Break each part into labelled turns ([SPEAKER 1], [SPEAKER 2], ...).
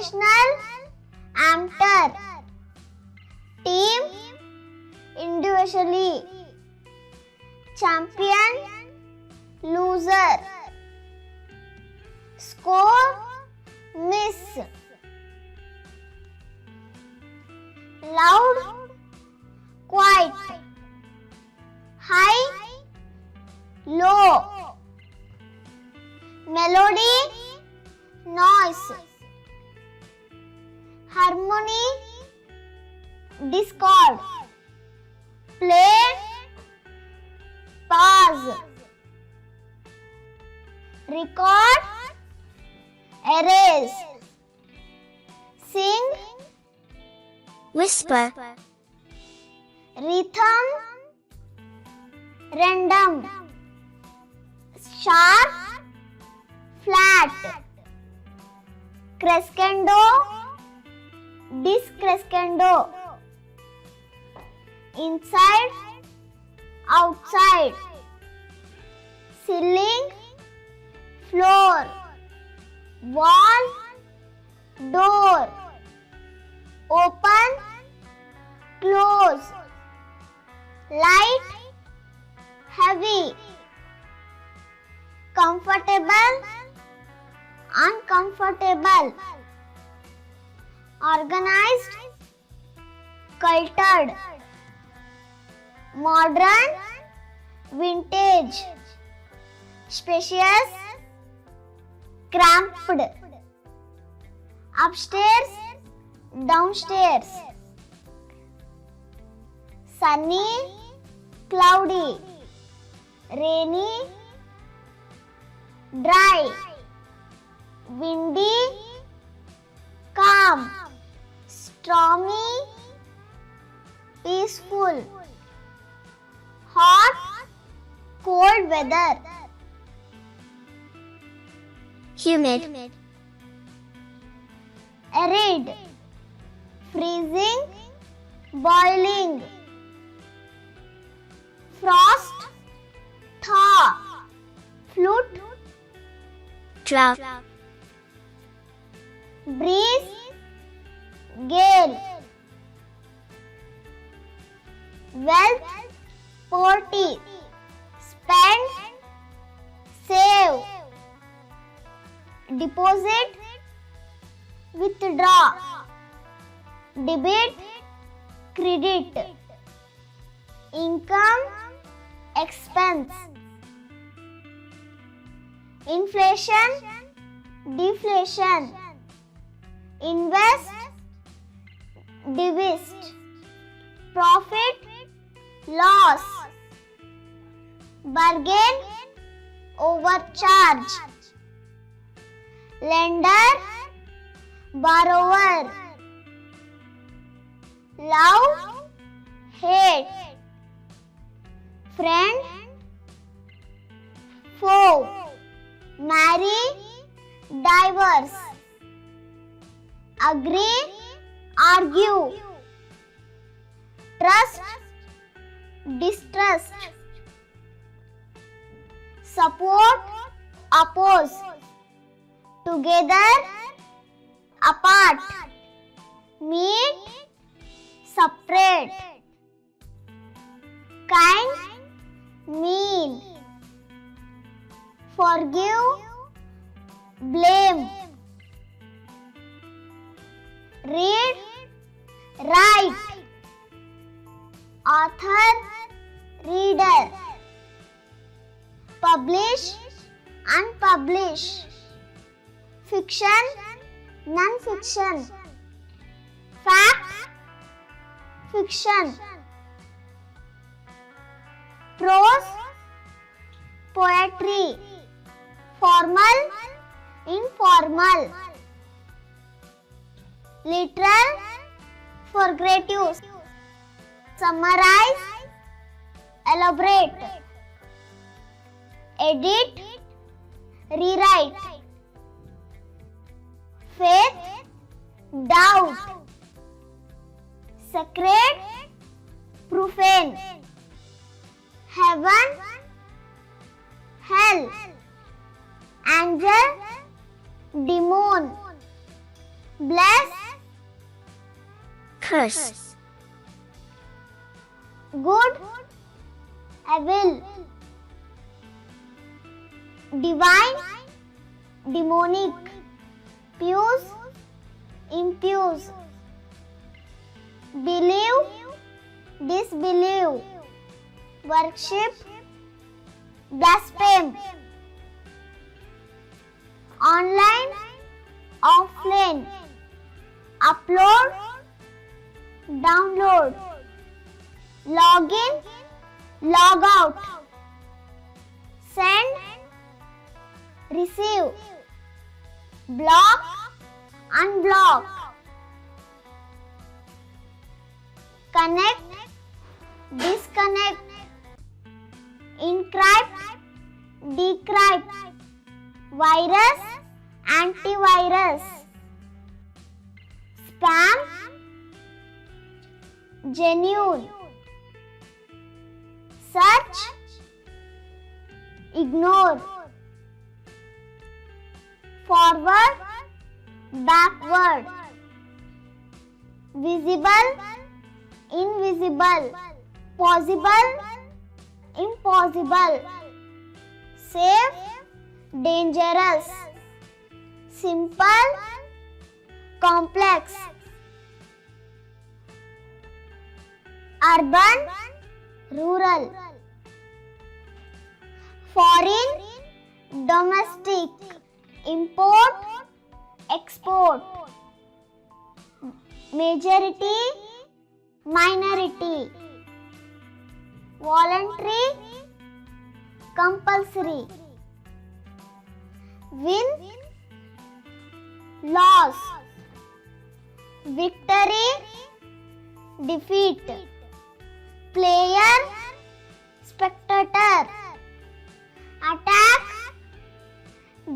[SPEAKER 1] Professional, amateur. Team, individually. Champion, loser. Score, miss. Loud, quiet. High, low. Melody, noise. Harmony, discord. Play, pause. Record, erase. Sing,
[SPEAKER 2] whisper,
[SPEAKER 1] rhythm, random. Sharp, flat. Crescendo, discrescendo. Inside, outside. Ceiling, floor. Wall, door. Open, close. Light, heavy. Comfortable, uncomfortable. Organized, cultured. Modern, vintage. Spacious, cramped. Upstairs, downstairs. Sunny, cloudy. Rainy, dry. Windy, calm. Stormy, peaceful. Hot, cold weather.
[SPEAKER 2] humid,
[SPEAKER 1] Arid, freezing, boiling. Frost, thaw. Flute,
[SPEAKER 2] drought,
[SPEAKER 1] breeze, gale. Wealth, poverty. Spend, save. Deposit, withdraw. Debit, credit. Income, expense. Inflation, deflation. Invest, divest. Profit, loss. Bargain, overcharge. Lender, borrower. Love, hate. Friend, foe. Marry, divorce. Agree, argue. Trust, distrust. Support, oppose. Together, apart. Meet, separate. Kind, mean. Forgive, blame. Read, write. Author, reader. Publish, unpublish. Fiction, non-fiction. Fact, fiction. Prose, poetry. Formal, informal. Literal, figurative. Summarize, elaborate. Edit, rewrite. Faith, doubt. Sacred, profane. Heaven, hell. Angel, demon. bless,
[SPEAKER 2] curse,
[SPEAKER 1] good, evil, divine, demonic, pious, impious, believe, disbelieve, worship, blaspheme, online, offline, upload, download, login, log out, send, receive, block, unblock, connect, disconnect, encrypt, decrypt, virus, antivirus, spam, genuine, search, ignore, forward, backward, visible, invisible, possible, impossible, safe, dangerous, simple, complex, urban, rural, foreign, domestic, import, export, majority, minority, voluntary, compulsory, win, loss, victory, defeat, player, spectator, attack,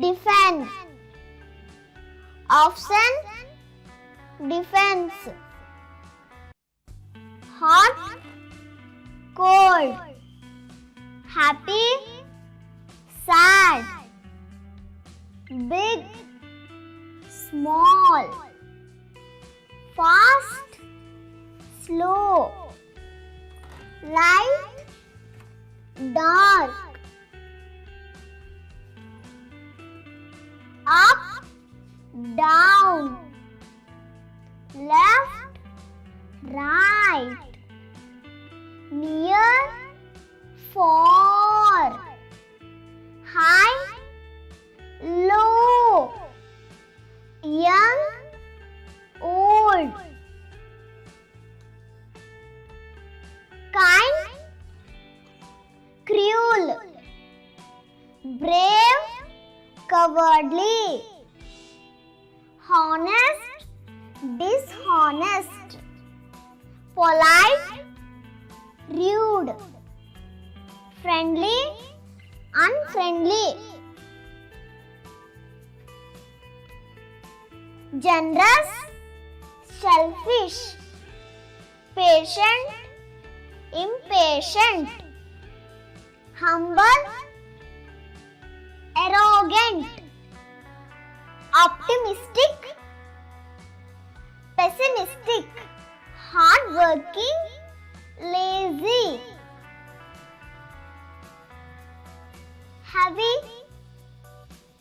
[SPEAKER 1] defend, option, defense, hot, cold, happy, sad, big, small, fast, slow, light, dark, up, down, left, right, near, far, high, low, young, old, kind, cruel, brave, cowardly, honest, dishonest, polite, rude, friendly, unfriendly, generous, selfish, patient, impatient, humble, arrogant, optimistic, pessimistic, hardworking, lazy, heavy,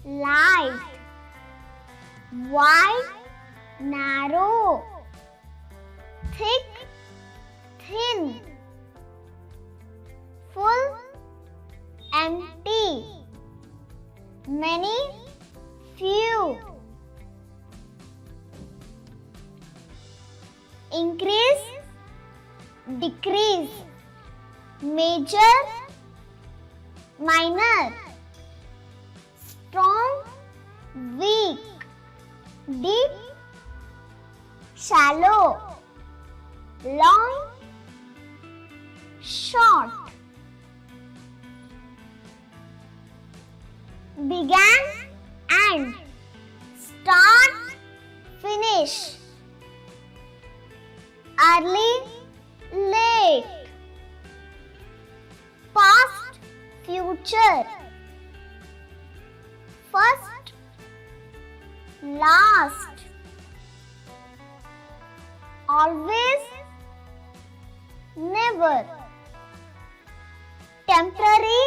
[SPEAKER 1] light, wide, narrow, thick, thin, full, empty, many, few, increase, decrease, major, minor, strong, weak, deep, shallow, long, short, began and, start, finish, early, late, past, future, first, last, always, never. Temporary,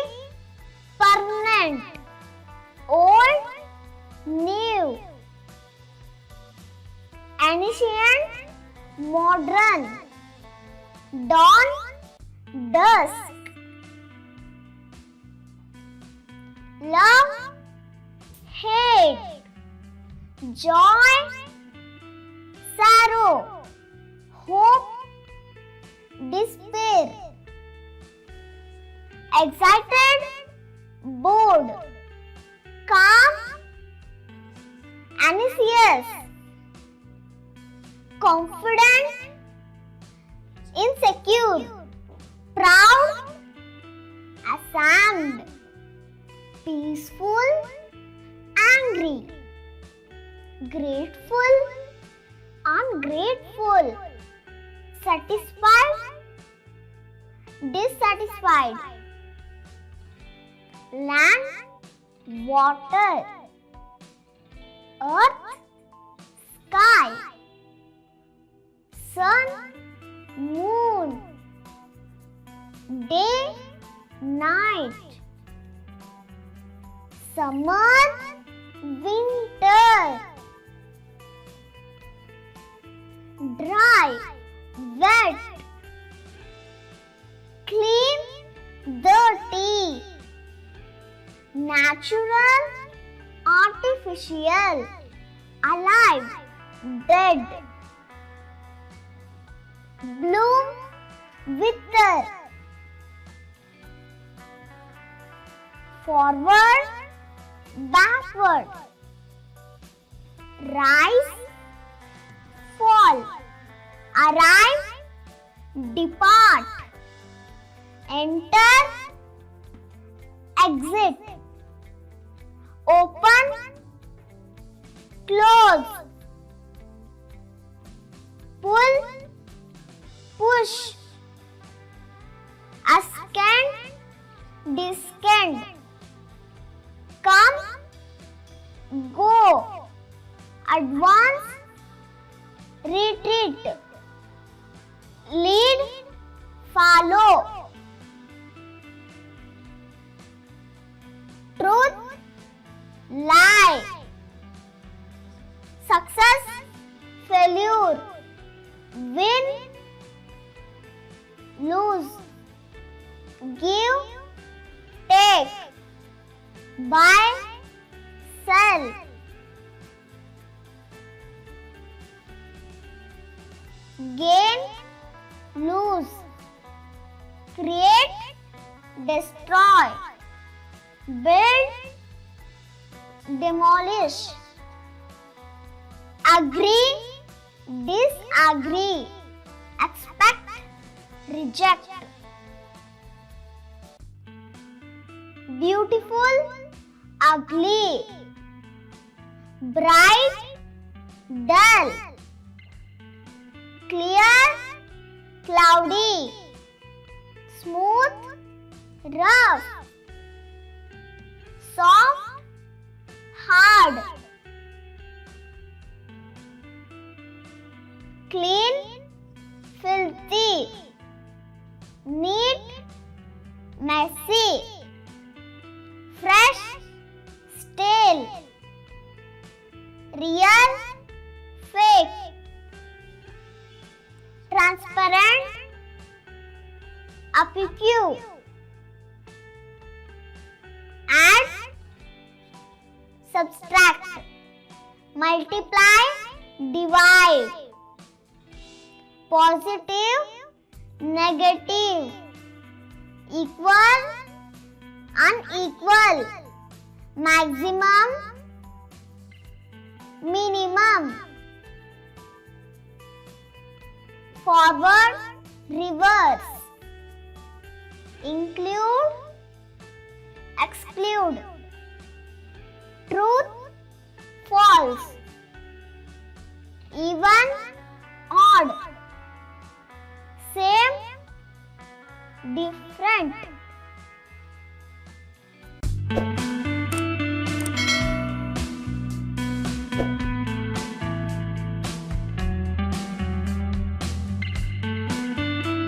[SPEAKER 1] permanent. Old, new. Ancient, modern. Dawn, dusk. Love, hate. Joy, sorrow. Hope, despair. Excited, bored. Calm, anxious. Confident, insecure. Proud, ashamed. Peaceful, angry. Grateful, ungrateful. Satisfied, dissatisfied. Land, water. Earth, sky. Sun, moon. Day, night. Summer, winter. Dry, wet. Clean, dirty. Natural, artificial. Alive, dead. Bloom, wither. Forward, backward. Rise, fall. Arrive, depart. Enter, exit. Open, close. Pull, push. Askant, discant. Come, go. Advance, retreat. Lead, follow. Truth, lie. Success, failure. Win, lose. Give, take. Buy, sell. Gain, lose. Create, destroy. Build, demolish. Agree, disagree. Expect, reject. Beautiful, ugly. Bright, dull. Clear, cloudy. Smooth, rough. Soft, hard. Clean, filthy. Neat, messy. Fresh, stale. Real, fake. Transparent, opaque. Add, subtract. Multiply, divide. Positive, negative. Equal, unequal. Maximum, minimum. Forward, reverse. Include, exclude. Truth, false. Even, odd. Same, different.